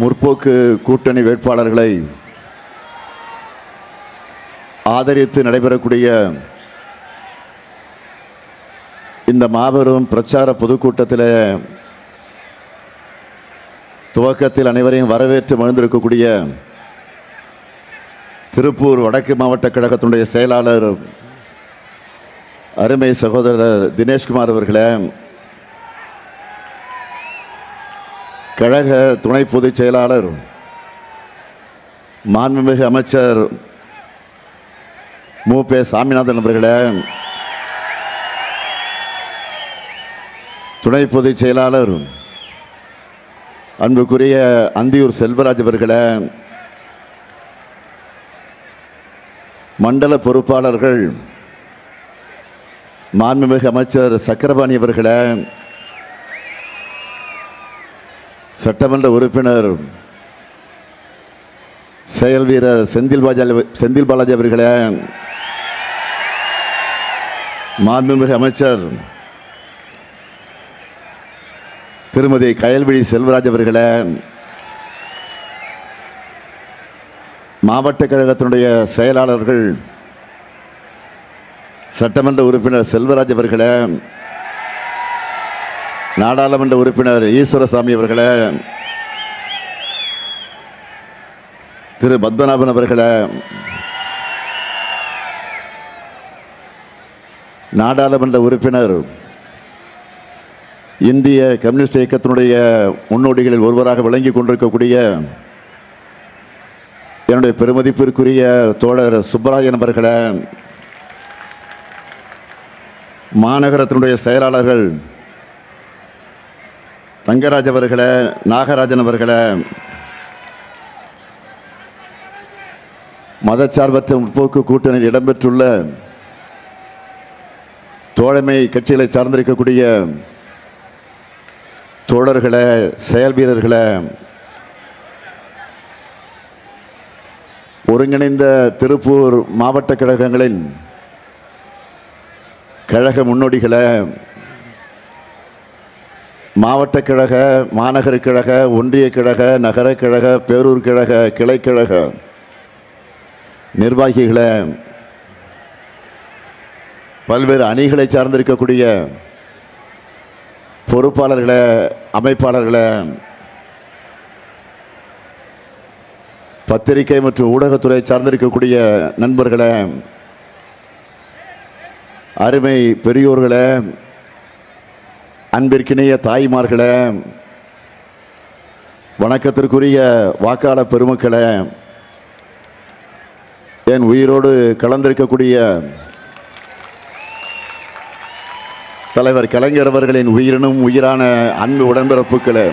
முற்போக்கு கூட்டணி வேட்பாளர்களை ஆதரித்து நடைபெறக்கூடிய இந்த மாபெரும் பிரச்சார பொதுக்கூட்டத்தில் துவக்கத்தில் அனைவரையும் வரவேற்று மகிழ்ந்திருக்கக்கூடிய திருப்பூர் வடக்கு மாவட்ட கழகத்தினுடைய செயலாளர் அருமை சகோதரர் தினேஷ்குமார் அவர்களே, கழக துணை பொதுச் செயலாளர் மாண்புமிகு அமைச்சர் மு.பே. சாமிநாதன் அவர்களே, துணை பொதுச் செயலாளர் அன்புக்குரிய அந்தியூர் செல்வராஜ் அவர்களே, மண்டல பொறுப்பாளர்கள் மாண்புமிகு அமைச்சர் சக்கரபாணி அவர்களே, சட்டமன்ற உறுப்பினர் செயல் வீரர் செந்தில் பாலாஜி அவர்களே, மாண்புமிகு அமைச்சர் திருமதி கயல்விழி செல்வராஜ் அவர்களே, மாவட்ட கழகத்தினுடைய செயலாளர்கள் சட்டமன்ற உறுப்பினர் செல்வராஜ் அவர்களே, நாடாளுமன்ற உறுப்பினர் ஈஸ்வரசாமி அவர்களே, திரு பத்மநாபன் அவர்களே, நாடாளுமன்ற உறுப்பினர் இந்திய கம்யூனிஸ்ட் இயக்கத்தினுடைய முன்னோடிகளில் ஒருவராக விளங்கிக் கொண்டிருக்கக்கூடிய என்னுடைய பெருமதிப்பிற்குரிய தோழர் சுப்பராயன் அவர்களே, மாநகரத்தினுடைய செயலாளர்கள் தங்கராஜ் அவர்களே, நாகராஜன் அவர்களே, மதச்சார்பற்ற முற்போக்கு கூட்டணியில் இடம்பெற்றுள்ள தோழமை கட்சிகளை சார்ந்திருக்கக்கூடிய தோழர்களே, செயல் வீரர்களே, ஒருங்கிணைந்த திருப்பூர் மாவட்ட கழகங்களின் கழக முன்னோடிகளே, மாவட்ட கழக, மாநகர கழக, ஒன்றிய கழக, நகர கழக, பேரூர் கழக, கிளைக்கழக நிர்வாகிகளே, பல்வேறு அணிகளை சார்ந்திருக்கக்கூடிய பொறுப்பாளர்களே, அமைப்பாளர்களே, பத்திரிகை மற்றும் ஊடகத்துறை சார்ந்திருக்கக்கூடிய நண்பர்களே, அருமை பெரியோர்களே, அன்பிற்கிணைய தாய்மார்களே, வணக்கத்திற்குரிய வாக்காளர் பெருமக்களே, என் உயிரோடு கலந்திருக்கக்கூடிய தலைவர் கலைஞர் அவர்களின் உயிரினும் உயிரான அன்பு உடன்பிறப்புகளே,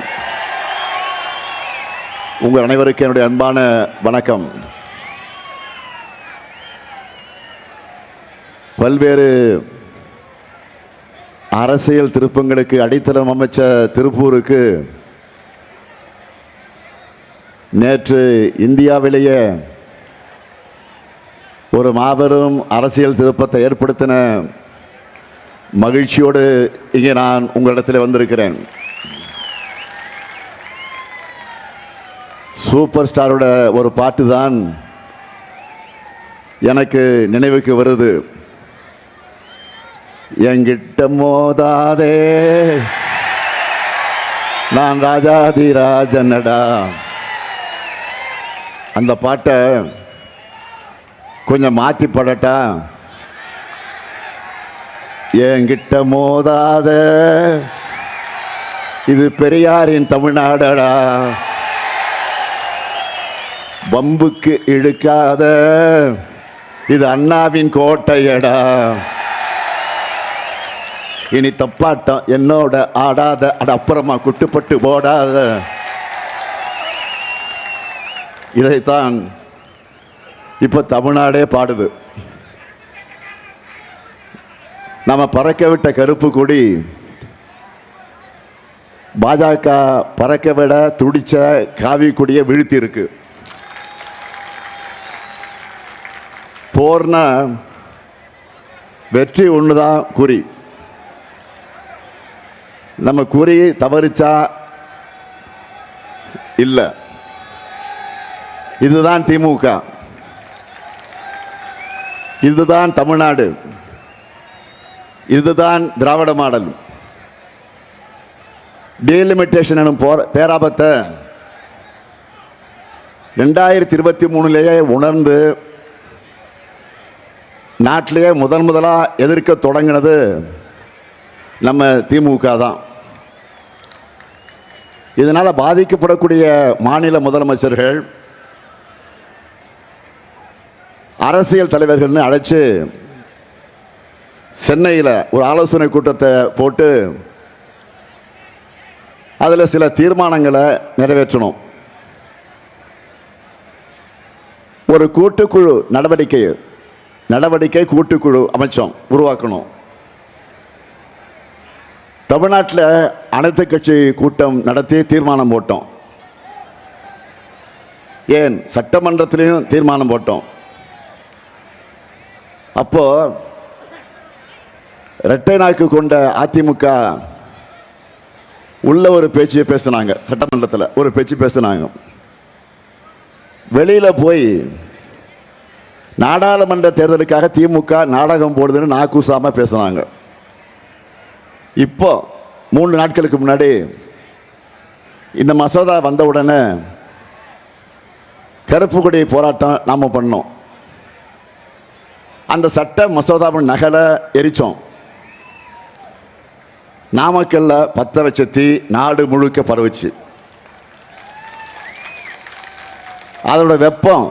உங்கள் அனைவருக்கும் என்னுடைய அன்பான வணக்கம். பல்வேறு அரசியல் திருப்பங்களுக்கு அடித்தளம் அமைச்ச திருப்பூருக்கு நேற்று இந்தியாவிலேயே ஒரு மாபெரும் அரசியல் திருப்பத்தை ஏற்படுத்தின மகிழ்ச்சியோடு இங்கே நான் உங்களிடத்தில் வந்திருக்கிறேன். சூப்பர் ஸ்டாரோட ஒரு பாட்டு தான் எனக்கு நினைவுக்கு வருது. என்கிட்ட மோதாதே நான் ராஜாதி ராஜனடா. அந்த பாட்டை கொஞ்சம் மாற்றி பாடட்டா? என்கிட்ட மோதாத இது பெரியாரின் தமிழ்நாடடா, பம்புக்கு இழுக்காத இது அண்ணாவின் கோட்டையடா, இனி தப்பாட்டம் என்னோட ஆடாத, அட அப்புறமா குட்டுப்பட்டு போடாத. இதைத்தான் இப்ப தமிழ்நாடே பாடுது. நாம பறக்க விட்ட கருப்பு கொடி பாஜக பறக்க விட துடிச்ச காவி கொடியை வீழ்த்தி இருக்கு. போர்னா வெற்றி ஒண்ணுதான் குறி. நம்ம குறி தவறிச்சா இல்ல. இதுதான் திமுக, இதுதான் தமிழ்நாடு, இதுதான் திராவிட மாடல். டீலிமிட்டேஷன் எனும் பேராபத்தை 2023 உணர்ந்து நாட்டிலேயே முதலா எதிர்க்க தொடங்கினது நம்ம திமுக தான். இதனால பாதிக்கப்படக்கூடிய மாநில முதலமைச்சர்கள், அரசியல் தலைவர்கள் அழைச்சு சென்னையில் ஒரு ஆலோசனை கூட்டத்தை போட்டு அதில் சில தீர்மானங்களை நிறைவேற்றணும். ஒரு கூட்டுக்குழு நடவடிக்கை கூட்டுக்குழு அமைச்சோம், உருவாக்கணும். தமிழ்நாட்டில் அனைத்து கட்சி கூட்டம் நடத்தி தீர்மானம் போட்டோம். ஏன் சட்டமன்றத்திலையும் தீர்மானம் போட்டோம். அப்போ இரட்டை நாக்கு கொண்ட அதிமுக உள்ள ஒரு பேச்சு பேசினாங்க, சட்டமன்றத்தில் ஒரு பேச்சு பேசினாங்க. வெளியில போய் நாடாளுமன்ற தேர்தலுக்காக திமுக நாடகம் போடுதுன்னு நாக்கூசாம பேசினாங்க. இப்போ 3 நாட்களுக்கு முன்னாடி இந்த மசோதா வந்த உடனே கருப்பு கொடி போராட்டம் நாம பண்ணோம். அந்த சட்ட மசோதாவின் நகலை எரிச்சோம். நாமக்கல்ல பத்த வச்ச தீ நாடு முழுக்க பரவுச்சு. அதோட வெப்பம்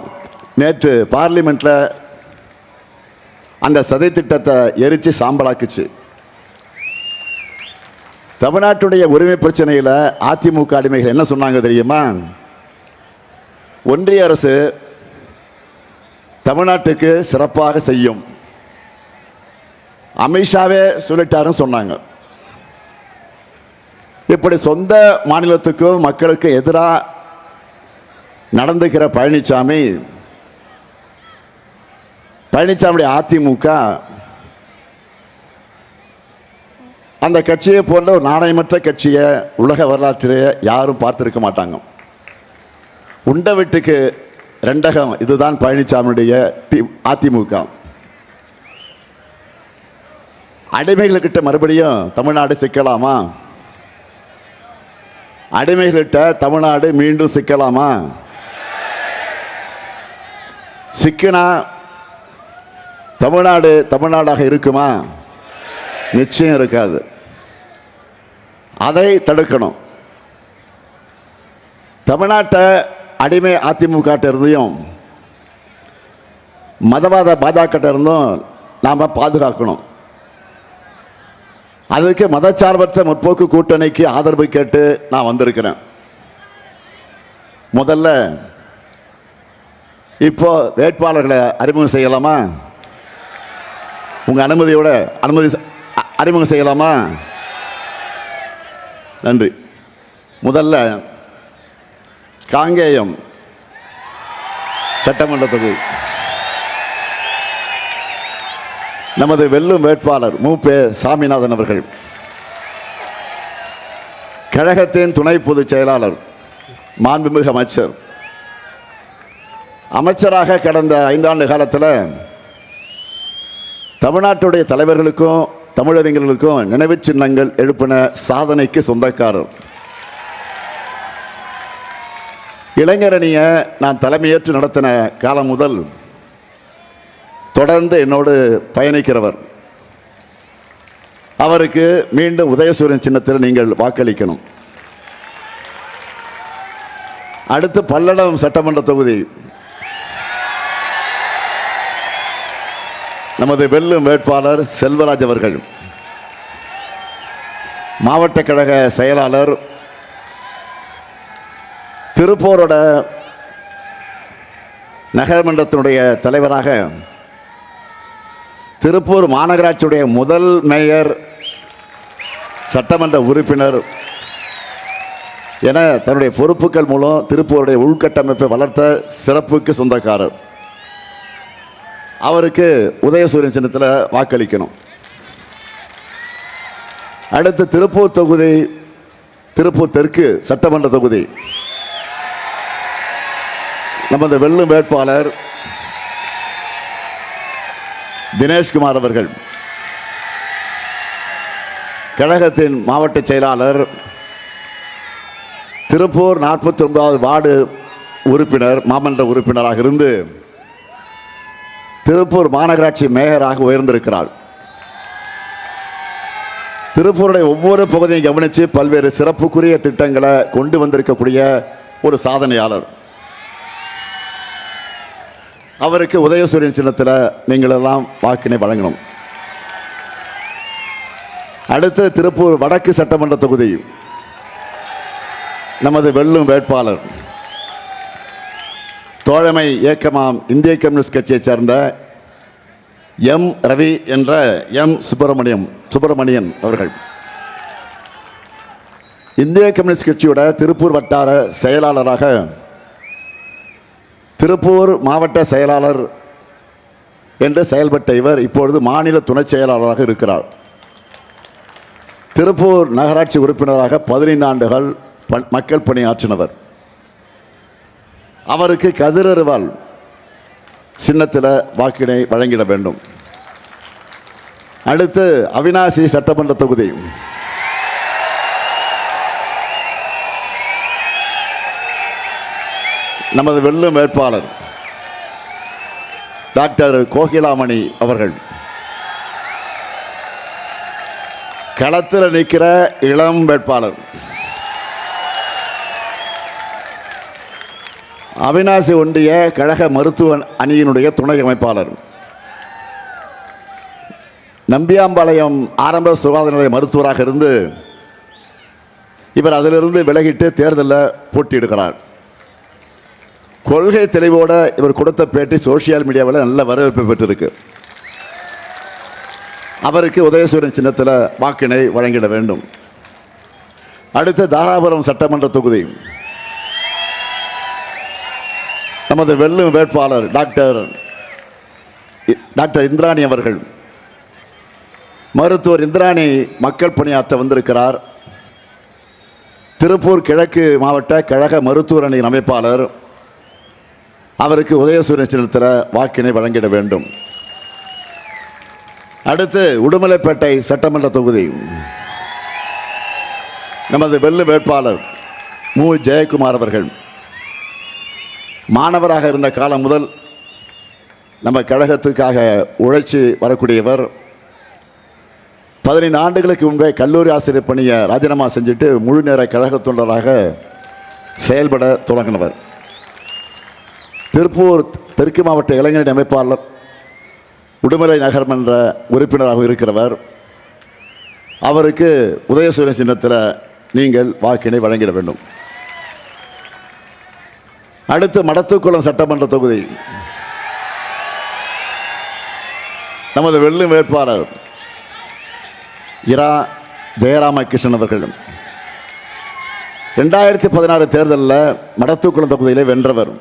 நேற்று பார்லிமெண்ட்ல அந்த சதி திட்டத்தை எரிச்சு சாம்பலாக்குச்சு. தமிழ்நாட்டுடைய உரிமை பிரச்சனையில அதிமுக அடிமைகள் என்ன சொன்னாங்க தெரியுமா? ஒன்றிய அரசு தமிழ்நாட்டுக்கு சிறப்பாக செய்யும், அமித்ஷாவே சொல்லிட்டாருன்னு சொன்னாங்க. இப்படி சொந்த மாநிலத்துக்கும் மக்களுக்கு எதிராக நடந்துக்கிற பழனிசாமி அதிமுக அந்த கட்சியை போன்ற ஒரு நாணயமற்ற கட்சியை உலக வரலாற்றிலே யாரும் பார்த்திருக்க மாட்டாங்க. உண்ட வீட்டுக்கு ரெண்டகம், இதுதான் பழனிசாமியுடைய அதிமுக. அடிமைகள்கிட்ட மறுபடியும் தமிழ்நாடு சிக்கலாமா? அடிமைகிட்ட தமிழ்நாடு மீண்டும் சிக்கலாமா? சிக்கினா தமிழ்நாடு தமிழ்நாடாக இருக்குமா? நிச்சயம் இருக்காது. அதை தடுக்கணும். தமிழ்நாட்டை அடிமை அதிமுக இருந்தும் மதவாத பாஜக இருந்தும் நாம பாதுகாக்கணும். அதுக்கு மதச்சார்பற்ற முற்போக்கு கூட்டணிக்கு ஆதரவு கேட்டு நான் வந்திருக்கிறேன். முதல்ல இப்போ வேட்பாளர்களை அறிமுகம் செய்யலாமா? உங்க அனுமதியோட அறிமுகம் செய்யலாமா? நன்றி. முதல்ல காங்கேயம் சட்டமன்ற தொகுதி நமது வெல்லும் வேட்பாளர் மூப்பே சாமிநாதன் அவர்கள், கழகத்தின் துணை பொதுச் செயலாளர், மாண்புமிகு அமைச்சர், அமைச்சராக கடந்த 5 ஆண்டு காலத்தில் தமிழ்நாட்டுடைய தலைவர்களுக்கும் தமிழறிஞர்களுக்கும் நினைவு சின்னங்கள் எழுப்பின சாதனைக்கு சொந்தக்காரர். இளைஞரணிய நான் தலைமையேற்று நடத்தின காலம் முதல் தொடர்ந்து என்னோடு பயணிக்கிறவர். அவருக்கு மீண்டும் உதயசூரியன் சின்னத்தில் நீங்கள் வாக்களிக்கணும். அடுத்து பல்லடம் சட்டமன்ற தொகுதி நமது வெல்லும் வேட்பாளர் செல்வராஜ் அவர்கள், மாவட்ட கழக செயலாளர், திருப்பூரோட நகரமன்றத்தினுடைய தலைவராக, திருப்பூர் மாநகராட்சியுடைய முதல் மேயர், சட்டமன்ற உறுப்பினர் என தன்னுடைய பொறுப்புகள் மூலம் திருப்பூருடைய உள்கட்டமைப்பை வளர்த்த சிறப்புக்கு சொந்தக்காரர். அவருக்கு உதயசூரியன் சின்னத்தில் வாக்களிக்கணும். அடுத்து திருப்பூர் தொகுதி, திருப்பூர் தெற்கு சட்டமன்ற தொகுதி நமது வெல்லும் வேட்பாளர் தினேஷ்குமார் அவர்கள், கழகத்தின் மாவட்ட செயலாளர், திருப்பூர் 49வது வார்டு உறுப்பினர், மாமன்ற உறுப்பினராக இருந்து திருப்பூர் மாநகராட்சி மேயராக உயர்ந்திருக்கிறார். திருப்பூருடைய ஒவ்வொரு பகுதியை கவனித்து பல்வேறு சிறப்புக்குரிய திட்டங்களை கொண்டு வந்திருக்கக்கூடிய ஒரு சாதனையாளர். அவருக்கு உதயசூரியன் சின்னத்தில் நீங்கள் எல்லாம் வாக்கினை வழங்கணும். அடுத்து திருப்பூர் வடக்கு சட்டமன்ற தொகுதி நமது வெல்லும் வேட்பாளர் தோழமை இயக்கமாம் இந்திய கம்யூனிஸ்ட் கட்சியைச் சேர்ந்த எம் ரவி என்ற எம் சுப்பிரமணியன் அவர்கள், இந்திய கம்யூனிஸ்ட் கட்சியோட திருப்பூர் வட்டார செயலாளராக, திருப்பூர் மாவட்ட செயலாளர் என்று செயல்பட்ட இவர் இப்பொழுது மாநில துணை செயலாளராக இருக்கிறார். திருப்பூர் நகராட்சி உறுப்பினராக 15 ஆண்டுகள் மக்கள் பணியாற்றினவர். அவருக்கு கதிரறிவால் சின்னத்தில் வாக்கினை வழங்கிட வேண்டும். அடுத்து அவிநாசி சட்டமன்ற தொகுதி நமது வெல்லும் வேட்பாளர் டாக்டர் கோகிலாமணி அவர்கள், களத்தில் நிற்கிற இளம் வேட்பாளர், அவிநாசி ஒன்றிய கழக மருத்துவ அணியினுடைய துணை அமைப்பாளர், நம்பியாம்பாளையம் ஆரம்ப சுகாதார நிலைய மருத்துவராக இருந்து இவர் அதிலிருந்து விலகிட்டு தேர்தலில் போட்டியிடுகிறார். கொள்கை தெளிவோடு இவர் கொடுத்த பேட்டி சோசியல் மீடியாவில் நல்ல வரவேற்பு பெற்றிருக்கு. அவருக்கு உதயசூரியன் சின்னத்தில் வாக்கினை வழங்கிட வேண்டும். அடுத்து தாராபுரம் சட்டமன்ற தொகுதி நமது வெல்லும் வேட்பாளர் டாக்டர் இந்திராணி அவர்கள், மருத்துவர் இந்திராணி மக்கள் பணியாற்ற வந்திருக்கிறார். திருப்பூர் கிழக்கு மாவட்ட கழக மருத்துவர் அணியின் அமைப்பாளர். அவருக்கு உதயசூரியன் சின்னத்தில் வாக்கினை வழங்கிட வேண்டும். அடுத்து உடுமலைப்பேட்டை சட்டமன்ற தொகுதி நமது வெல்லும் வேட்பாளர் மு ஜெயக்குமார் அவர்கள், மாணவராக இருந்த காலம் முதல் நம்ம கழகத்துக்காக உழைச்சி வரக்கூடியவர். 15 ஆண்டுகளுக்கு முன்பே கல்லூரி ஆசிரியர் பணியை ராஜினாமா செஞ்சுட்டு முழு நேர கழக தொண்டராக செயல்பட தொடங்கினவர். திருப்பூர் தெற்கு மாவட்ட இளைஞரணி அமைப்பாளர், உடுமலை நகர்மன்ற உறுப்பினராக இருக்கிறவர். அவருக்கு உதயசூரியன் சின்னத்தில் நீங்கள் வாக்கினை வழங்கிட வேண்டும். அடுத்து மடத்துக்குளம் சட்டமன்ற தொகுதி நமது வெல்லும் வேட்பாளர் இரா ஜெயராமகிருஷ்ணன் அவர்கள், 2016 தேர்தலில் மடத்துக்குளம் தொகுதியிலே வென்றவர்.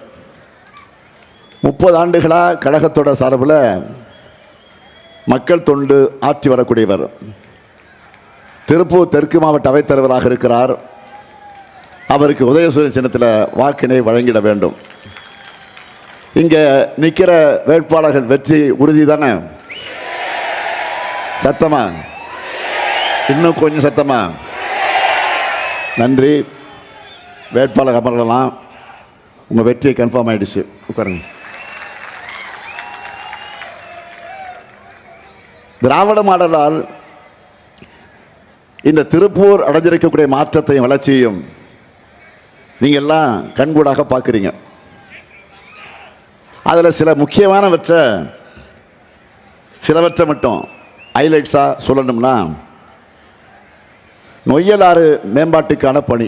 30 ஆண்டுகளாக கழகத்தோட சார்பில் மக்கள் தொண்டு ஆற்றி வரக்கூடியவர். திருப்பூர் தெற்கு மாவட்ட அவைத்தலைவராக இருக்கிறார். அவருக்கு உதயசூரியன் சின்னத்தில் வாக்கினை வழங்கிட வேண்டும். இங்கே நிற்கிற வேட்பாளர்கள் வெற்றி உறுதி தானே? சத்தமா? இன்னும் கொஞ்சம் சத்தமா? நன்றி. வேட்பாளர் அமரலாம். உங்கள் வெற்றியை கன்ஃபார்ம் ஆயிடுச்சு. உட்காருங்க. திராவிட மாடலால் இந்த திருப்பூர் அடைஞ்சிருக்கக்கூடிய மாற்றத்தையும் வளர்ச்சியையும் நீங்க எல்லாம் கண்கூடாக பார்க்குறீங்க. அதில் சிலவற்றை மட்டும் ஹைலைட்ஸா சொல்லணும்னா, நொய்யலாறு மேம்பாட்டுக்கான பணி,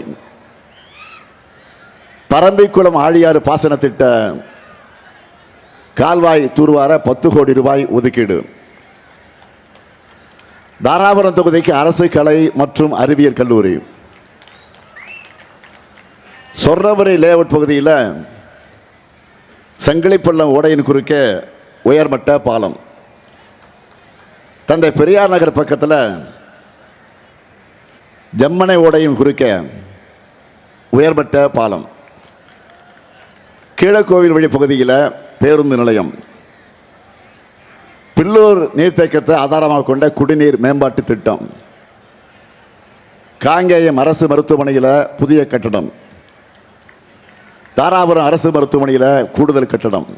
பரம்பிக்குளம் ஆழியாறு பாசன திட்ட கால்வாய் தூர்வார 10 கோடி ரூபாய் ஒதுக்கீடு, தாராபுரம் தொகுதிக்கு அரசு கலை மற்றும் அறிவியல் கல்லூரி, சொர்ணபுரி லேஅவுட் பகுதியில் சங்கிலிப்பள்ளம் ஓடையின் குறுக்கே உயர்மட்ட பாலம், தந்தை பெரியார் நகர் பக்கத்தில் ஜம்மனை ஓடையின் குறுக்கே உயர்மட்ட பாலம், கீழக்கோவில் வழி பகுதியில் பேருந்து நிலையம், பில்லூர் நீர்த்தேக்கத்தை ஆதாரமாக கொண்ட குடிநீர் மேம்பாட்டு திட்டம், காங்கேயம் அரசு மருத்துவமனையில் புதிய கட்டடம், தாராபுரம் அரசு மருத்துவமனையில் கூடுதல் கட்டடம்,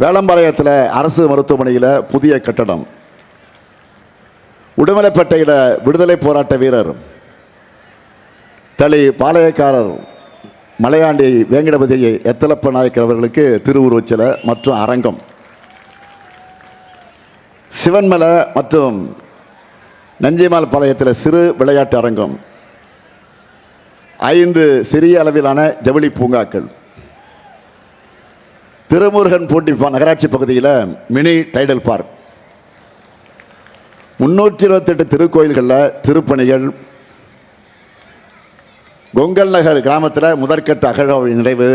வேளம்பாளையத்தில் அரசு மருத்துவமனையில் புதிய கட்டடம், உடுமலைப்பேட்டையில் விடுதலை போராட்ட வீரர் தளி பாளையக்காரர் மலையாண்டி வேங்கடபதி எத்தலப்ப நாயக்கர் அவர்களுக்கு திருவுருவச் சிலை மற்றும் அரங்கம், சிவன்மலை மற்றும் நஞ்சிமால் பாளையத்தில் சிறு விளையாட்டு அரங்கம், 5 சிறிய அளவிலான ஜவுளி பூங்காக்கள், திருமுருகன் பூண்டி நகராட்சி பகுதியில் மினி டைடல் பார்க், 328 திருக்கோயில்களில் திருப்பணிகள், கொங்கல் நகர் கிராமத்தில் முதற்கட்ட அகழாய்வு நிறைவு,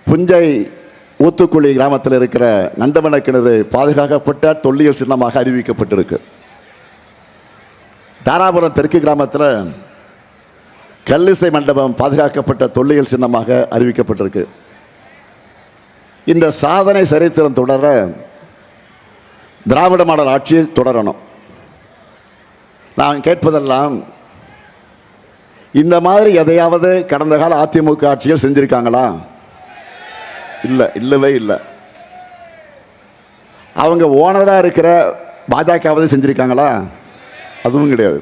புஞ்சை ஊத்துக்குழி கிராமத்தில் இருக்கிற நந்தவன கிணறு பாதுகாக்கப்பட்ட தொல்லியல் சின்னமாக அறிவிக்கப்பட்டிருக்கு. தாராபுரம் தெற்கு கிராமத்தில் கல்லிசை மண்டபம் பாதுகாக்கப்பட்ட தொல்லியல் சின்னமாக அறிவிக்கப்பட்டிருக்கு. இந்த சாதனை சரித்திரம் தொடர திராவிட மாடல் ஆட்சி தொடரணும். நான் கேட்பதெல்லாம், இந்த மாதிரி எதையாவது கடந்த கால அதிமுக ஆட்சியில் செஞ்சிருக்காங்களா? இல்லை, இல்லவே இல்லை. அவங்க ஓனரா இருக்கிற பாஜகவது செஞ்சிருக்காங்களா? அதுவும் கிடையாது.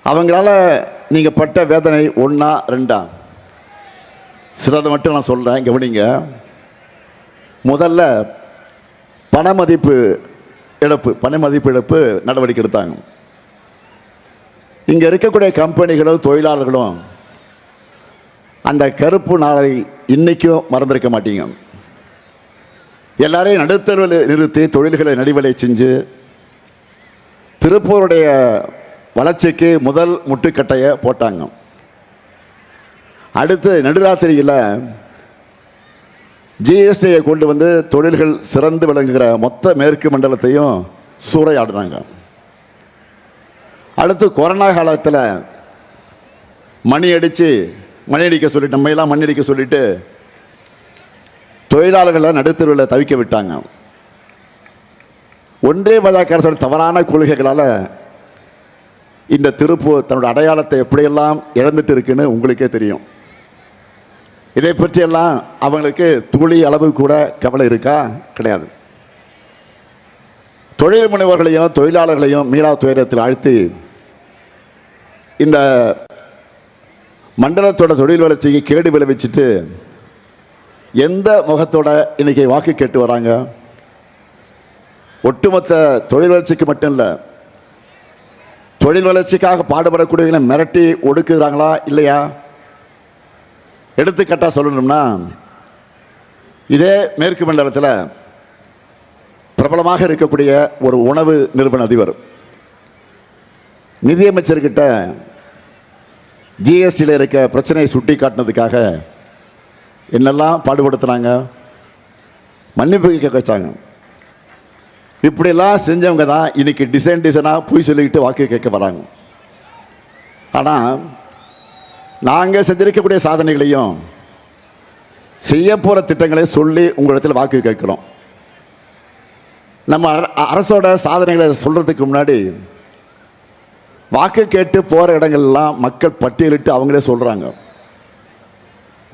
அவங்களால நீங்க பட்ட வேதனை 1 2 சிலதை மட்டும் நான் சொல்றேன், கவனிங்க. முதல்ல பண மதிப்பு இழப்பு நடவடிக்கை எடுத்தாங்க. இங்க இருக்கக்கூடிய கம்பெனிகளும் தொழிலாளர்களும் அந்த கருப்பு நாளை இன்னைக்கும் மறந்திருக்க மாட்டீங்க. எல்லாரையும் நடுத்தருவில் நிறுத்தி தொழில்களை நடிவலை செஞ்சு திருப்பூருடைய வளர்ச்சிக்கு முதல் முட்டுக்கட்டையை போட்டாங்க. அடுத்து நடுராத்திரியில் ஜிஎஸ்டியை கொண்டு வந்து தொழில்கள் சிறந்து விளங்குகிற மொத்த மேற்கு மண்டலத்தையும் சூறையாடுறாங்க. அடுத்து கொரோனா காலத்தில் மணி அடிக்க சொல்லிட்டு நம்ம எல்லாம் மணி அடிக்க சொல்லிட்டு தொழிலாளர்களை நடுத்தருவில் தவிக்க விட்டாங்க. ஒன்றே பாஜக அரசு தவறான கொள்கைகளால் இந்த திருப்பூர் தன்னுடைய அடையாளத்தை எப்படியெல்லாம் இழந்துட்டு இருக்குன்னு உங்களுக்கே தெரியும். இதை பற்றியெல்லாம் அவங்களுக்கு துளி அளவு கூட கவலை இருக்கா? கிடையாது. தொழில் முனைவர்களையும் தொழிலாளர்களையும் மீளா துயரத்தில் ஆழ்த்தி இந்த மண்டலத்தோட தொழில் வளர்ச்சிக்கு கேடு விளைவிச்சுட்டு எந்த முகத்தோட இன்னைக்கு வாக்கு கேட்டு வராங்க? ஒட்டுமொத்த தொழில் வளர்ச்சிக்கு மட்டும் இல்லை, தொழில் வளர்ச்சிக்காக பாடுபடக்கூடிய மிரட்டி ஒடுக்குறாங்களா இல்லையா? எடுத்துக்காட்டா சொல்லணும்னா, இதே மேற்கு மண்டலத்தில் பிரபலமாக இருக்கக்கூடிய ஒரு உணவு நிறுவன அதிபர் நிதியமைச்சர்கிட்ட ஜிஎஸ்டியில் இருக்க பிரச்சனையை சுட்டி காட்டினதுக்காக என்னெல்லாம் பாடுபடுத்துறாங்க, மன்னிப்பு கேட்க வச்சாங்க. இப்படியெல்லாம் செஞ்சவங்க தான் இன்னைக்கு டிசைனாக போய் சொல்லிக்கிட்டு வாக்கு கேட்க வராங்க. ஆனால் நாங்கள் செஞ்சிருக்கக்கூடிய சாதனைகளையும் செய்ய போற திட்டங்களையும் சொல்லி உங்களிடத்தில் வாக்கு கேட்கிறோம். நம்ம அரசோட சாதனைகளை சொல்றதுக்கு முன்னாடி வாக்கு கேட்டு போற இடங்கள்லாம் மக்கள் பட்டியலிட்டு அவங்களே சொல்றாங்க.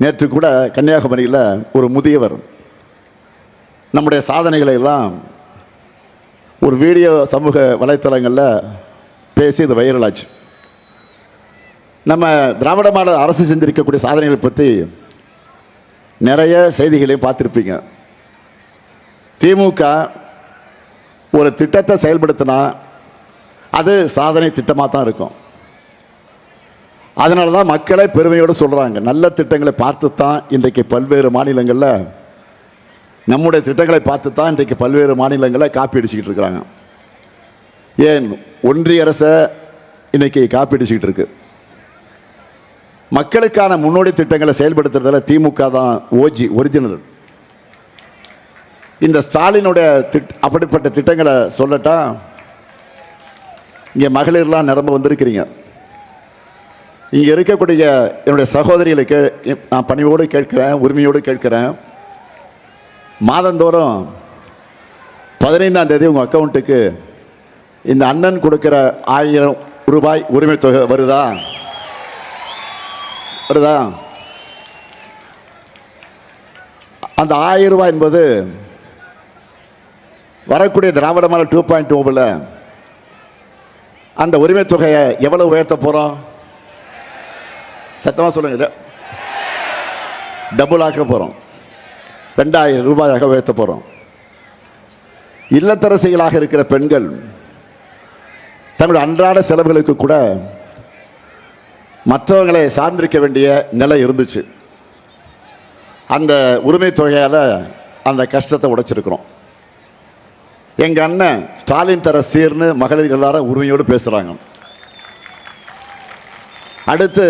நேற்று கூட கன்னியாகுமரியில் ஒரு முதியவர் நம்முடைய சாதனைகளை எல்லாம் ஒரு வீடியோ சமூக வலைத்தளங்களில் பேசி இது வைரல் ஆச்சு. நம்ம திராவிட மாடல் அரசு செஞ்சிருக்கக்கூடிய சாதனைகளை பற்றி நிறைய செய்திகளையும் பார்த்துருப்பீங்க. திமுக ஒரு திட்டத்தை செயல்படுத்தினா அது சாதனை திட்டமாக தான் இருக்கும். அதனால தான் மக்களை பெருமையோடு சொல்றாங்க. நல்ல திட்டங்களை பார்த்து தான் இன்றைக்கு பல்வேறு மாநிலங்களில் நம்முடைய திட்டங்களை பார்த்து தான் இன்றைக்கு பல்வேறு மாநிலங்களில் காப்பி அடிச்சுக்கிட்டு இருக்கிறாங்க. ஏன் ஒன்றிய அரசை இன்னைக்கு காப்பி அடிச்சுக்கிட்டு இருக்கு. மக்களுக்கான முன்னோடி திட்டங்களை செயல்படுத்துறதுல திமுக தான் ஒரிஜினல். இந்த ஸ்டாலினுடைய அப்படிப்பட்ட திட்டங்களை சொல்லட்டா, இங்க மகளிர்லாம் நிரம்ப வந்திருக்கிறீங்க. இங்க இருக்கக்கூடிய என்னுடைய சகோதரிகளுக்கு நான் பணிவோடு கேட்கிறேன், உரிமையோடு கேட்கிறேன். மாதந்தோறும் 15ஆம் தேதி உங்க அக்கௌண்ட்டுக்கு இந்த அண்ணன் கொடுக்கிற 1000 ரூபாய் உரிமை தொகை வருதா? வருதா? அந்த 1000 ரூபாய் என்பது வரக்கூடிய திராவிட மாடல் 2.0 அந்த உரிமை தொகையை எவ்வளவு உயர்த்த போறோம்? சத்தமா சொல்லுங்க. டபுள் ஆக்க போறோம். 2000 ரூபாயாக உயர்த்த போறோம். இல்லத்தரசிகளாக இருக்கிற பெண்கள் தங்களுடைய அன்றாட செலவுகளுக்கு கூட மற்றவங்களை சார்ந்திருக்க வேண்டிய நிலை இருந்துச்சு. அந்த உரிமை தொகையால அந்த கஷ்டத்தை உடைச்சிருக்கிறோம். எங்க அண்ணன் ஸ்டாலின் தர சீர்னு மகளிர் எல்லாரும் உரிமையோடு பேசுறாங்க. அடுத்து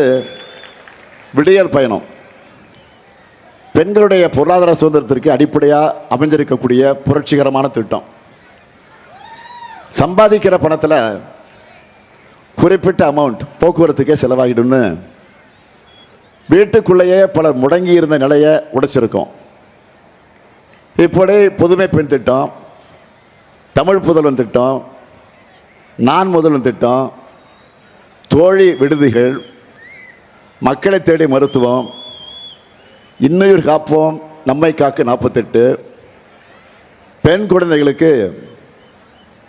விடியல் பயணம். பெண்களுடைய பொருளாதார சுதந்திரத்திற்கு அடிப்படையா அமைஞ்சிருக்கக்கூடிய புரட்சிகரமான திட்டம். சம்பாதிக்கிற பணத்தில் குறிப்பிட்ட அமௌண்ட் போக்குவரத்துக்கே செலவாகிடும்னு வீட்டுக்குள்ளேயே பலர் முடங்கி இருந்த நிலையை உடைச்சிருக்கோம். இப்படி புதுமை பெண் திட்டம், தமிழ் புதல்வன் திட்டம், நான் முதல்வன் திட்டம், தோழி விடுதிகள், மக்களை தேடி மருத்துவம், இன்னுயிர் காப்போம் நம்மை காக்க 48, பெண் குழந்தைகளுக்கு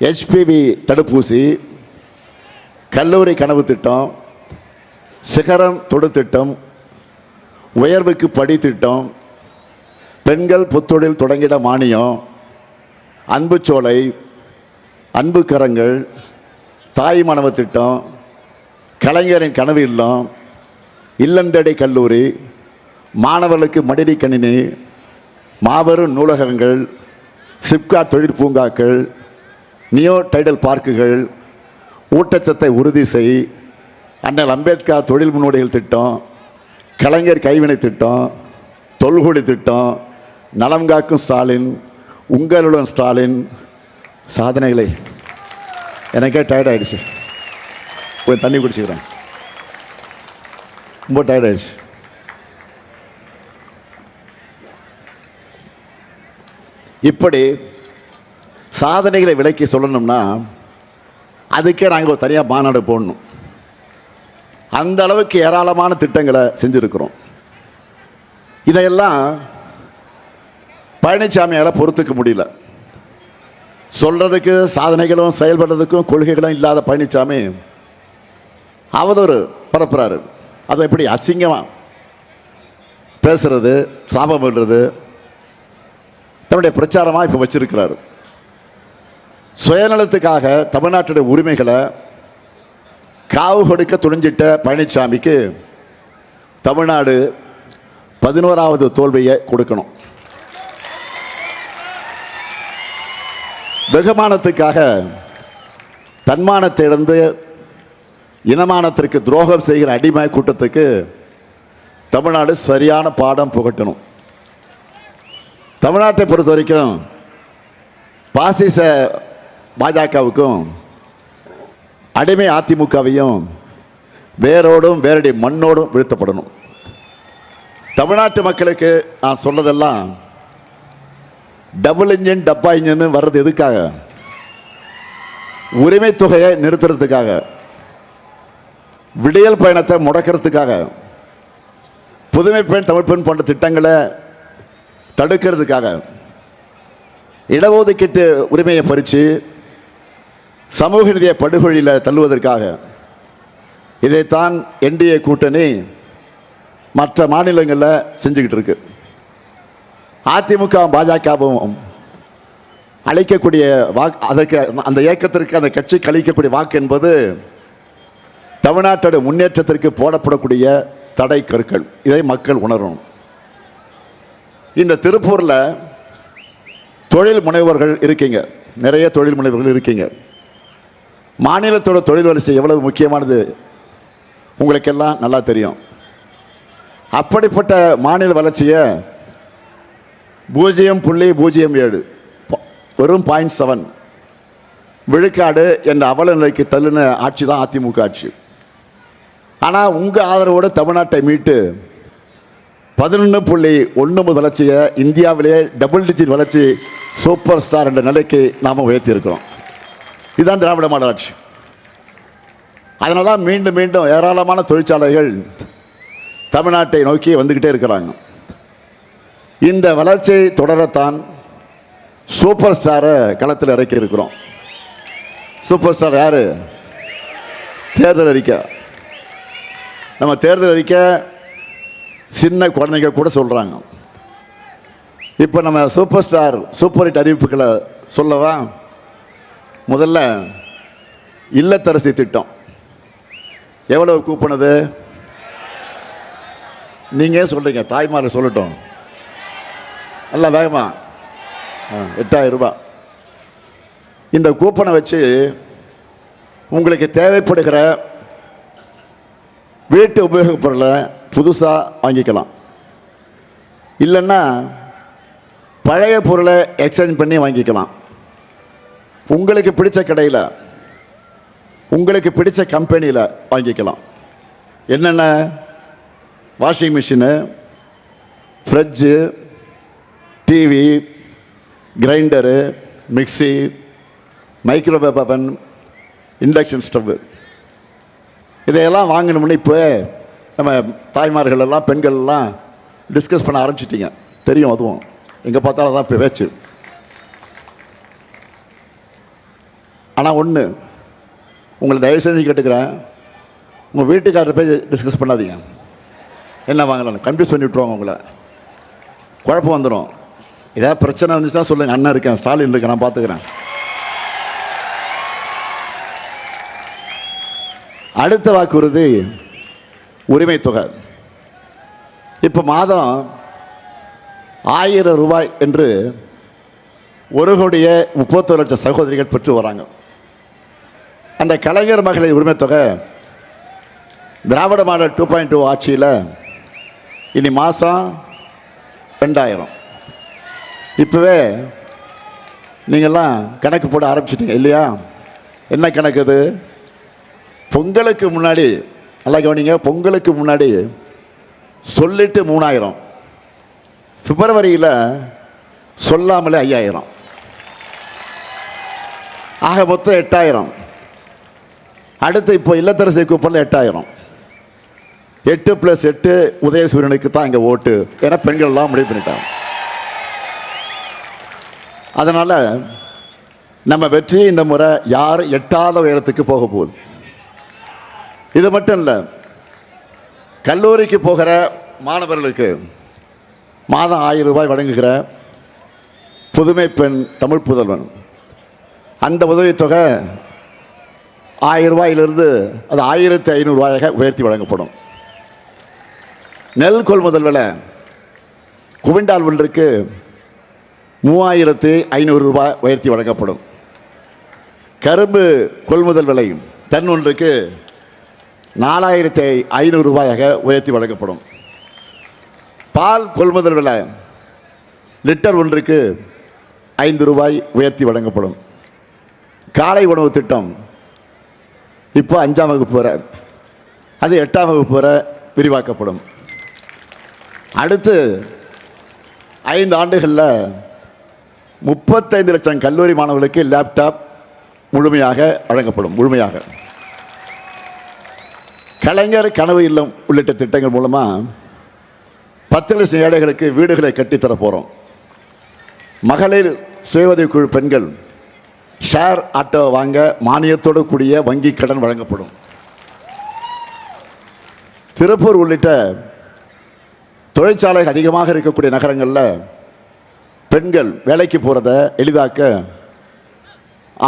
HPV தடுப்பூசி, கல்லூரி கனவு திட்டம், சிகரம் தொடு திட்டம், உயர்வுக்கு படி திட்டம், பெண்கள் புத்தொழில் தொடங்கிட மானியம், அன்பு சோலை, அன்பு கரங்கள், தாய் மாணவ திட்டம், கலைஞரின் கனவு இல்லம், இல்லந்தேடி கல்லூரி, மாணவர்களுக்கு மடிடி கணினி, மாபெரும் நூலகங்கள், சிப்காட் தொழிற் பூங்காக்கள், நியோ டைடல் பார்க்குகள், ஊட்டச்சத்தை உறுதி செய், அண்ணல் அம்பேத்கர் தொழில் முன்னோடிகள் திட்டம், கலைஞர் கைவினை திட்டம், தொல்குடி திட்டம், நலம் காக்கும் ஸ்டாலின், உங்களுடன் ஸ்டாலின். சாதனைகளை எனக்கே டயர்ட் ஆயிடுச்சு. போய் தண்ணி குடிச்சுக்கிறேன். ரொம்ப டயர்ட் ஆயிடுச்சு. இப்படி சாதனைகளை விலைக்கு சொல்லணும்னா அதுக்கே நாங்கள் ஒரு தனியாக மாநாடு போடணும். அந்த அளவுக்கு ஏராளமான திட்டங்களை செஞ்சிருக்கிறோம். இதையெல்லாம் பழனிசாமியால பொறுத்துக்க முடியல. சொல்றதுக்கு சாதனைகளும் செயல்படுறதுக்கும் கொள்கைகளும் இல்லாத பழனிசாமி அவதூறு பரப்புறாரு. அதை எப்படி அசிங்கமா பேசுறது, சாபம் பண்றது தன்னுடைய பிரச்சாரமா இப்ப வச்சிருக்கிறாரு. சுயநலத்துக்காக தமிழ்நாட்டுடைய உரிமைகளை காவு கொடுக்க துணிஞ்சிட்ட பழனிசாமிக்கு தமிழ்நாடு 11வது தோல்வியை கொடுக்கணும். வெகுமானத்துக்காக தன்மானத்தை இழந்து இனமானத்திற்கு துரோகம் செய்கிற அடிமை கூட்டத்துக்கு தமிழ்நாடு சரியான பாடம் புகட்டணும். தமிழ்நாட்டை பொறுத்த வரைக்கும் பாசிச பாஜகவுக்கும் அடிமை அதிமுகவையும் வேரோடும் வேரடி மண்ணோடும் வீழ்த்தப்படணும். தமிழ்நாட்டு மக்களுக்கு நான் சொல்றதெல்லாம் டபுள் இன்ஜின் டப்பா இன்ஜின் வர்றது எதுக்காக? உரிமை தொகையை நிறுத்துறதுக்காக, விடியல் பயணத்தை முடக்கிறதுக்காக, புதுமை பெண் தமிழ் பெண் போன்ற திட்டங்களை தடுக்கிறதுக்காக, இடஒதுக்கீட்டு உரிமையை பறித்து சமூக நீதியை படுகொழியில் தள்ளுவதற்காக. இதைத்தான் என்டிஏ கூட்டணி மற்ற மாநிலங்களில் செஞ்சுக்கிட்டு இருக்கு. அதிமுக பாஜகவும் அளிக்கக்கூடிய வாக்கு, அதற்கு அந்த இயக்கத்திற்கு அந்த கட்சிக்கு அளிக்கக்கூடிய வாக்கு என்பது தமிழ்நாட்டோட முன்னேற்றத்திற்கு போடப்படக்கூடிய தடை கற்கள். இதை மக்கள் உணரணும். இந்த திருப்பூரில் தொழில் முனைவர்கள் இருக்கீங்க, நிறைய தொழில் முனைவர்கள் இருக்கீங்க. மாநிலத்தோட தொழில் வரிசை எவ்வளவு முக்கியமானது உங்களுக்கெல்லாம் நல்லா தெரியும். அப்படிப்பட்ட மாநில வளர்ச்சியை 0.07 வெறும் 0.7 விழுக்காடு என்ற அவல நிலைக்கு தள்ளின ஆட்சி தான் அதிமுக ஆட்சி. ஆனால் உங்கள் ஆதரவோடு தமிழ்நாட்டை மீட்டு 11.1 வளர்ச்சியை இந்தியாவிலே டபுள் டிஜிட் வளர்ச்சி சூப்பர் ஸ்டார் என்ற நிலைக்கு நாம் உயர்த்தியிருக்கிறோம். இதுதான் திராவிட மாடல் ஆட்சி. அதனால தான் மீண்டும் மீண்டும் ஏராளமான தொழிற்சாலைகள் தமிழ்நாட்டை நோக்கி வந்துக்கிட்டே இருக்கிறாங்க. இந்த வளர்ச்சியை தொடரத்தான் சூப்பர் ஸ்டாரை களத்தில் இறக்கி இருக்கிறோம். சூப்பர் ஸ்டார் யாரு? தேர்தல் அறிக்கை. நம்ம தேர்தல் அறிக்கை சின்ன குழந்தைங்க கூட சொல்றாங்க. இப்ப நம்ம சூப்பர் ஸ்டார் சூப்பர் ஹிட் அறிவிப்புகளை சொல்லவா? முதல்ல இல்லத்தரசி திட்டம் எவ்வளவு கூப்பினது? நீங்க சொல்றீங்க, தாய்மார் சொல்லட்டும் நல்ல வேகமா. 8,000 ரூபாய். இந்த கூப்பனை வச்சு உங்களுக்கு தேவைப்படுகிற வீட்டு உபயோகப் பொருளை புதுசா வாங்கிக்கலாம். இல்லைன்னா பழைய பொருளை எக்ஸ்சேஞ்ச் பண்ணி வாங்கிக்கலாம். உங்களுக்கு பிடிச்ச கடையில், உங்களுக்கு பிடிச்ச கம்பெனியில் வாங்கிக்கலாம். என்னென்ன? Washing machine, fridge, TV, grinder, mixie, microwave அவன், இண்டக்ஷன் ஸ்டவ், இதையெல்லாம் வாங்கணும்னு இப்போ நம்ம தாய்மார்கள் எல்லாம் பெண்கள் எல்லாம் டிஸ்கஸ் பண்ண ஆரம்பிச்சிட்டீங்க. தெரியும், அதுவும் எங்கே பார்த்தாலும் தான் இப்போ பேச்சு. ஆனால் ஒன்று உங்களை தயவு செஞ்சு கேட்டுக்கிறேன், உங்கள் வீட்டுக்காரர் போய் டிஸ்கஸ் பண்ணாதீங்க. என்ன வாங்கலாம் கன்ஃபியூஸ் பண்ணி விட்டுருவாங்க, உங்களை குழப்பம் வந்துடும். ஏதாவது பிரச்சனை இருந்துச்சுன்னா சொல்லுங்கள், அண்ணன் இருக்கேன், ஸ்டாலின் இருக்கேன், நான் பார்த்துக்கிறேன். அடுத்த வாக்குறுதி உரிமை தொகை. இப்ப மாதம் 1000 ரூபாய் என்று 1,31,00,000 சகோதரிகள் பெற்று வராங்க. அந்த கலைஞர் மகளிர் உரிமை தொகை திராவிட மாடல் 2.2 ஆட்சியில் இனி மாசம் 2000. இப்பவே நீங்கெல்லாம் கணக்கு போட ஆரம்பிச்சிட்டீங்க இல்லையா? என்ன கணக்கு அது? பொங்கலுக்கு முன்னாடி, நல்லா கவனிங்க, பொங்கலுக்கு முன்னாடி சொல்லிட்டு 3000, பிப்ரவரியில் சொல்லாமலே 5000, ஆக மொத்தம் 8000. அடுத்து இப்போ இல்லத்தரசி கூப்பன்ல 8000. 8+8 உதயசூரியனுக்கு தான் இங்க ஓட்டு என பெண்கள் எல்லாம் முடிவு பண்ணிட்டாங்க. அதனால நம்ம வெற்றி இந்த முறை யார் எட்டாத உயரத்துக்கு போக போகுது. இது மட்டும் இல்ல, கல்லூரிக்கு போகிற மாணவர்களுக்கு மாதம் 1000 ரூபாய் வழங்குகிற புதுமை பெண் தமிழ் புதல்வன், அந்த உதவித்தொகை 1000 ரூபாயிலிருந்து அது 1500 ரூபாயாக உயர்த்தி வழங்கப்படும். நெல் கொள்முதல் விலை குவிண்டால் ஒன்றுக்கு 3500 ரூபாய் உயர்த்தி வழங்கப்படும். கரும்பு கொள்முதல் விலை டன் ஒன்றுக்கு 4500 ரூபாயாக உயர்த்தி வழங்கப்படும். பால் கொள்முதல் விலை லிட்டர் ஒன்றுக்கு 5 ரூபாய் உயர்த்தி வழங்கப்படும். காலை உணவு திட்டம் இப்போ 5ஆம் வகுப்பு வரை, அது 8ஆம் வகுப்பு வரை விரிவாக்கப்படும். அடுத்து 5 ஆண்டுகளில் 35 லட்சம் கல்லூரி மாணவர்களுக்கு லேப்டாப் முழுமையாக வழங்கப்படும். முழுமையாக. கலைஞர் கனவு இல்லம் உள்ளிட்ட திட்டங்கள் மூலமா 10 லட்சம் ஏழைகளுக்கு வீடுகளை கட்டித்தர போறோம். மகளிர் சுய உதவிக்குழு பெண்கள் ஷேர் ஆட்டோ வாங்க மானியத்தோடு கூடிய வங்கி கடன் வழங்கப்படும். திருப்பூர் உள்ளிட்ட தொழிற்சாலை அதிகமாக இருக்கக்கூடிய நகரங்களில் பெண்கள் வேலைக்கு போறத எளிதாக்க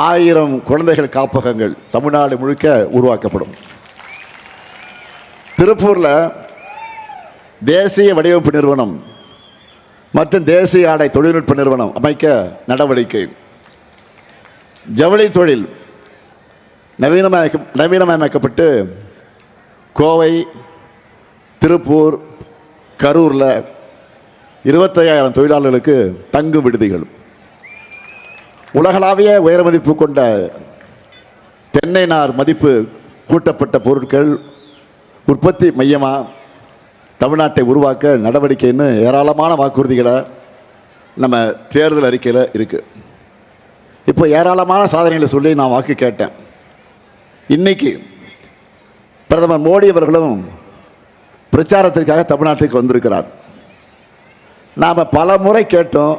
1000 குழந்தைகள் காப்பகங்கள் தமிழ்நாடு முழுக்க உருவாக்கப்படும். திருப்பூர்ல தேசிய வடிவமைப்பு நிறுவனம் மற்றும் தேசிய ஆடை தொழில்நுட்ப நிறுவனம் அமைக்க நடவடிக்கை. ஜவுளி தொழில் நவீனமயமாக்கப்பட்டு கோவை, திருப்பூர், கரூர்ல 25000 தொழிலாளர்களுக்கு தங்கும் விடுதிகள். உலகளாவிய உயர் மதிப்பு கொண்ட தென்னை நார் மதிப்பு கூட்டப்பட்ட பொருட்கள் உற்பத்தி மையமா தமிழ்நாட்டை உருவாக்க நடவடிக்கைன்னு ஏராளமான வாக்குறுதிகளை நம்ம தேர்தல் அறிக்கையில் இருக்கு. இப்போ ஏராளமான சாதனைகளை சொல்லி நான் வாக்கு கேட்டேன். இன்னைக்கு பிரதமர் மோடி அவர்களும் பிரச்சாரத்திற்காக தமிழ்நாட்டுக்கு வந்திருக்கிறார். நாம் பல முறை கேட்டோம்,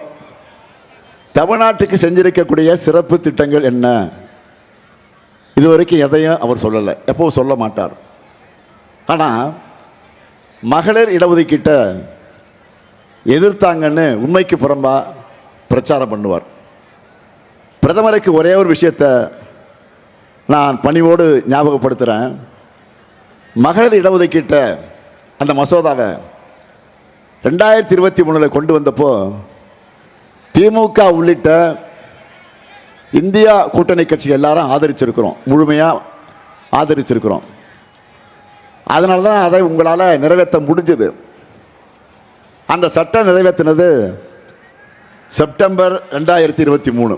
தமிழ்நாட்டுக்கு செஞ்சிருக்கக்கூடிய சிறப்பு திட்டங்கள் என்ன? இதுவரைக்கும் எதையும் அவர் சொல்லலை, எப்பவும் சொல்ல மாட்டார். ஆனால் மகளிர் இடஒதுக்கீட்ட எதிர்த்தாங்கன்னு உண்மைக்கு புறம்பா பிரச்சாரம் பண்ணுவார். பிரதமருக்கு ஒரே ஒரு விஷயத்தை நான் பணிவோடு ஞாபகப்படுத்துகிறேன். மகளிர் இடஒதுக்கீட்ட அந்த மசோதாவை 2023 கொண்டு வந்தப்போ திமுக உள்ளிட்ட இந்தியா கூட்டணி கட்சி எல்லாரும் ஆதரிச்சிருக்கிறோம், முழுமையாக ஆதரிச்சிருக்கிறோம். அதனால தான் அதை உங்களால் நிறைவேற்ற முடிஞ்சது. அந்த சட்டம் நிறைவேற்றினது செப்டம்பர் 2023.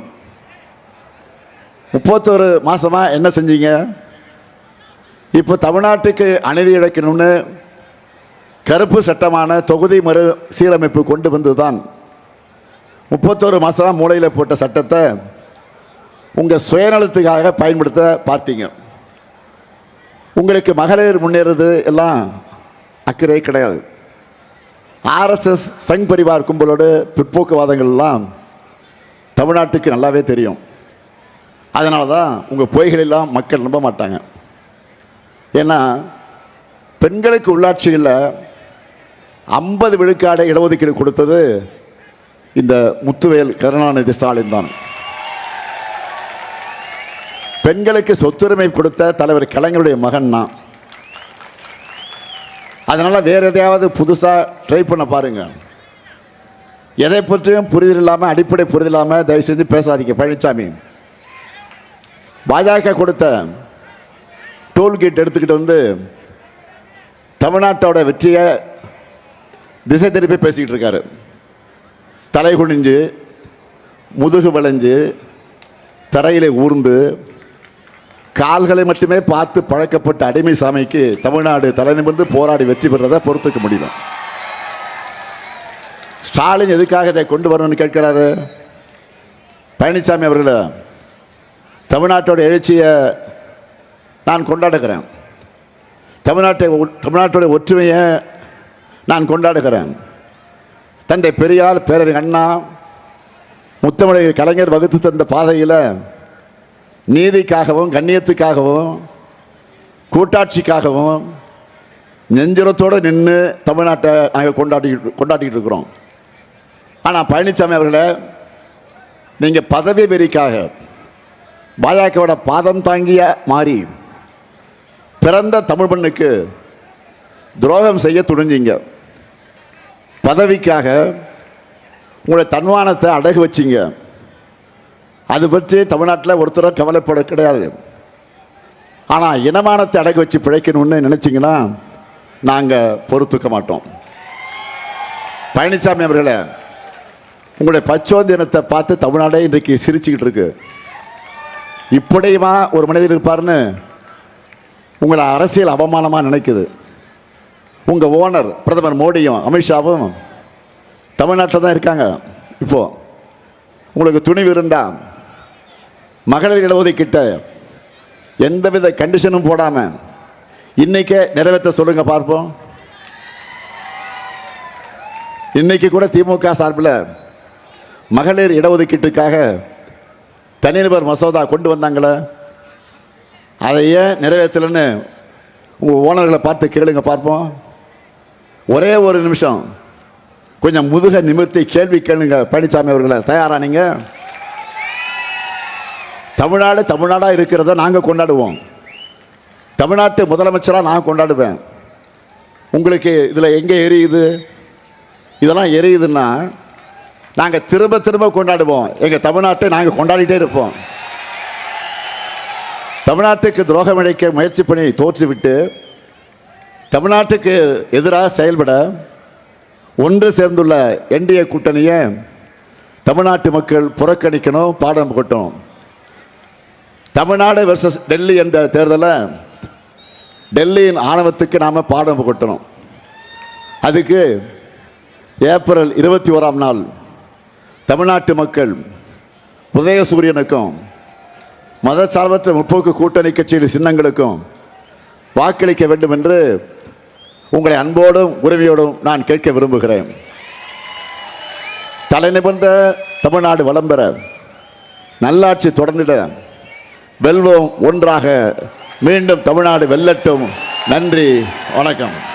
31 மாசமா என்ன செஞ்சீங்க? இப்போ தமிழ்நாட்டுக்கு அநீதி இழைக்கணும்னு கருப்பு சட்டமான தொகுதி மறு சீரமைப்பு கொண்டு வந்துதான் 31 மாசமா மூளையில் போட்ட சட்டத்தை உங்க சுயநலத்துக்காக பயன்படுத்த பார்த்தீங்க. உங்களுக்கு மகளிர் முன்னேறது எல்லாம் அக்கறை கிடையாது. RSS சங் பரிவார் கும்பலோட பிற்போக்குவாதங்கள் எல்லாம் தமிழ்நாட்டுக்கு நல்லாவே தெரியும். அதனால தான் உங்க பொய்கள் எல்லாம் மக்கள் நம்ப மாட்டாங்க. ஏன்னா பெண்களுக்கு உள்ளாட்சியில் 50 விழுக்காடு இடஒதுக்கீடு கொடுத்தது இந்த முத்துவேல் கருணாநிதி ஸ்டாலின் தான். பெண்களுக்கு சொத்துரிமை கொடுத்த தலைவர் கலைஞருடைய மகன் தான். அதனால வேற எதையாவது புதுசா ட்ரை பண்ண பாருங்க. எதை பற்றியும் புரிதல் இல்லாம, அடிப்படை புரிதல் இல்லாம தயவு செஞ்சு பேசாதீங்க. பழனிசாமி பாஜக கொடுத்த டோல்கேட் எடுத்துக்கிட்டு வந்து தமிழ்நாட்டோட வெற்றியை திசை திருப்பி பேசிக்கிட்டு இருக்காரு. தலை குனிஞ்சு, முதுகு வளைஞ்சு, தரையிலே ஊர்ந்து, கால்களை மட்டுமே பார்த்து பழக்கப்பட்ட அடிமை சாமிக்கு தமிழ்நாடு தலைநிமிர்ந்து போராடி வெற்றி பெறதை பொறுத்துக்க முடியும். ஸ்டாலின் எதுக்காக இதை கொண்டு வரணும்னு கேட்கிறாரு? பழனிசாமி அவர்கள தமிழ்நாட்டோட எழுச்சியை நான் கொண்டாடுகிறேன், தமிழ்நாட்டோட ஒற்றுமையை நான் கொண்டாடுகிறேன். தந்தை பெரியார், பேரறிஞர் அண்ணா, முத்தமிழர் கலைஞர் வகுத்து தந்த பாதையில் நீதிக்காகவும் கண்ணியத்துக்காகவும் கூட்டாட்சிக்காகவும் நெஞ்சுரத்தோடு நின்று தமிழ்நாட்டை நாங்கள் கொண்டாடிக்கிட்டு இருக்கிறோம். ஆனால் பழனிசாமி அவர்களே, நீங்கள் பதவி வெறிக்காக பாஜகவோட பாதம் தாங்கிய மாறி பிறந்த தமிழ் பெண்ணுக்கு துரோகம் செய்ய துணிஞ்சிங்க. பதவிக்காக உங்களுடைய தன்மானத்தை அடகு வச்சிங்க. அது பற்றி தமிழ்நாட்டில் ஒருத்தரும் கவலைப்பட கிடையாது. ஆனால் இனமானத்தை அடகு வச்சு பிழைக்கணும்னு நினைச்சிங்கன்னா நாங்கள் பொறுத்துக்க மாட்டோம். பழனிசாமி அவர்களே, உங்களுடைய பச்சோந்தி இனத்தை பார்த்து தமிழ்நாடே இன்றைக்கு சிரிச்சுக்கிட்டு இருக்கு. இப்படியுமா ஒரு மனிதர் இருப்பார்னு உங்களை அரசியல் அவமானமாக நினைக்குது. உங்க ஓனர் பிரதமர் மோடியும் அமித்ஷாவும் தமிழ்நாட்டில் தான் இருக்காங்க. இப்போ உங்களுக்கு துணிவு இருந்தா மகளிர் இடஒதுக்கீட்ட எந்தவித கண்டிஷனும் போடாம இன்னைக்கே நிறைவேற்ற சொல்லுங்க பார்ப்போம். இன்னைக்கு கூட திமுக சார்பில் மகளிர் இடஒதுக்கீட்டுக்காக தனிநபர் மசோதா கொண்டு வந்தாங்களே, அதை ஏன் நிறைவேற்றலன்னு உங்க ஓனர்களை பார்த்து கேளுங்க பார்ப்போம். ஒரே ஒரு நிமிஷம் கொஞ்சம் முதுக நிமிர்த்தி கேள்வி கேளுங்க பழனிசாமி அவர்களை. தயாரானீங்க? தமிழ்நாடு தமிழ்நாடா இருக்கிறத நாங்கள் கொண்டாடுவோம். தமிழ்நாட்டு முதலமைச்சராக நான் கொண்டாடுவேன். உங்களுக்கு இதில் எங்கே எரியுது? இதெல்லாம் எரியுதுன்னா நாங்கள் திரும்ப திரும்ப கொண்டாடுவோம். எங்கள் தமிழ்நாட்டை நாங்கள் கொண்டாடிட்டே இருப்போம். தமிழ்நாட்டுக்கு துரோகம் இழைக்க முயற்சி பண்ணி தோற்றுவிட்டு தமிழ்நாட்டுக்கு எதிராக செயல்பட ஒன்று சேர்ந்துள்ள என்டிஏ கூட்டணியை தமிழ்நாட்டு மக்கள் புறக்கணிக்கணும், பாடம் போட்டோம். தமிழ்நாடு வெர்சஸ் டெல்லி என்ற தேர்தலில் டெல்லியின் ஆணவத்துக்கு நாம பாடம் புகட்டணும். அதுக்கு ஏப்ரல் 21ஆம் நாள் தமிழ்நாட்டு மக்கள் உதயசூரியனுக்கும் மதசார்பற்ற முற்போக்கு கூட்டணி கட்சியின் சின்னங்களுக்கும் வாக்களிக்க வேண்டும் என்று உங்களை அன்போடும் உரிமையோடும் நான் கேட்க விரும்புகிறேன். தலைநிமிர்ந்த தமிழ்நாடு வளம் பெற, நல்லாட்சி தொடர்ந்திட, வெல்வோம் ஒன்றாக, மீண்டும் தமிழ்நாடு வெல்லட்டும். நன்றி, வணக்கம்.